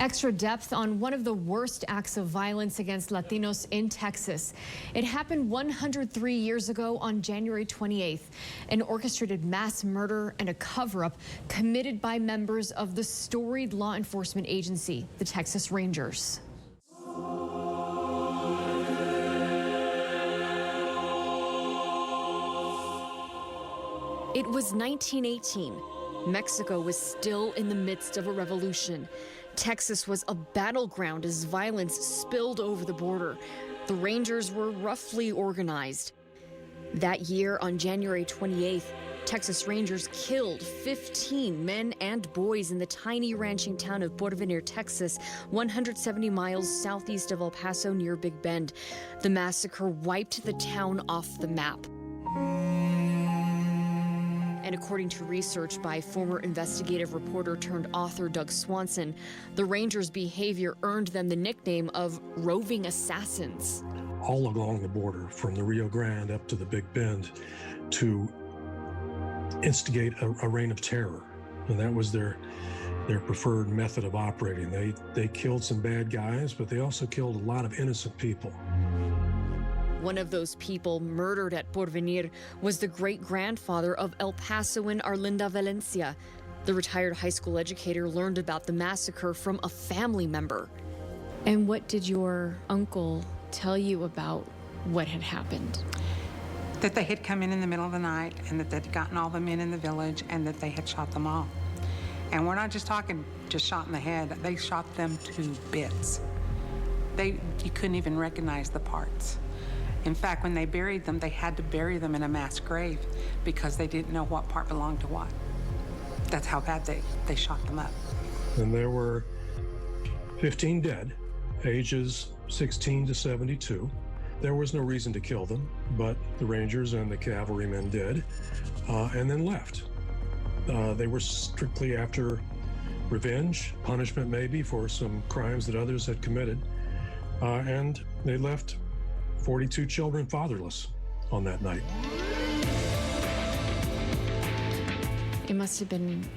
Extra depth on one of the worst acts of violence against Latinos in Texas. It happened 103 years ago on January 28th. An orchestrated mass murder and a cover-up committed by members of the storied law enforcement agency, the Texas Rangers. It was 1918. Mexico was still in the midst of a revolution. Texas was a battleground as violence spilled over the border. The Rangers were roughly organized. That year, on January 28th, Texas Rangers killed 15 men and boys in the tiny ranching town of Porvenir, Texas, 170 miles southeast of El Paso near Big Bend. The massacre wiped the town off the map. And according to research by former investigative reporter turned author Doug Swanson, the Rangers' behavior earned them the nickname of roving assassins. All along the border, from the Rio Grande up to the Big Bend, to instigate a reign of terror. And that was their preferred method of operating. They killed some bad guys, but they also killed a lot of innocent people. One of those people murdered at Porvenir was the great-grandfather of El Pasoan Arlinda Valencia. The retired high school educator learned about the massacre from a family member. And what did your uncle tell you about what had happened? That they had come in the middle of the night and that they'd gotten all the men in the village and that they had shot them all. And we're not just talking just shot in the head. They shot them to bits. You couldn't even recognize the parts. In fact, when they buried them, they had to bury them in a mass grave because they didn't know what part belonged to what. That's how bad they shot them up. And there were 15 dead, ages 16 to 72. There was no reason to kill them, but the Rangers and the cavalrymen did, and then left. They were strictly after revenge, punishment maybe for some crimes that others had committed, and they left 42 children fatherless on that night. It must have been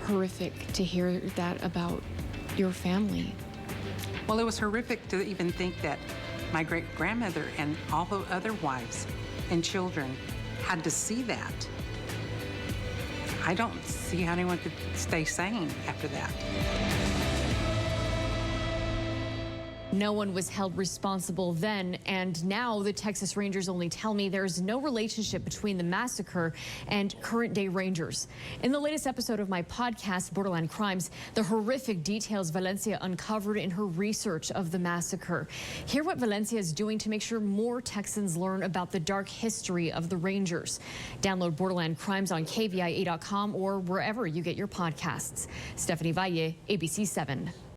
horrific to hear that about your family. Well, it was horrific to even think that my great-grandmother and all the other wives and children had to see that. I don't see how anyone could stay sane after that. No one was held responsible then, and now the Texas Rangers only tell me there's no relationship between the massacre and current-day Rangers. In the latest episode of my podcast, Borderland Crimes, the horrific details Valencia uncovered in her research of the massacre. Hear what Valencia is doing to make sure more Texans learn about the dark history of the Rangers. Download Borderland Crimes on KVIA.com or wherever you get your podcasts. Stephanie Valle, ABC 7.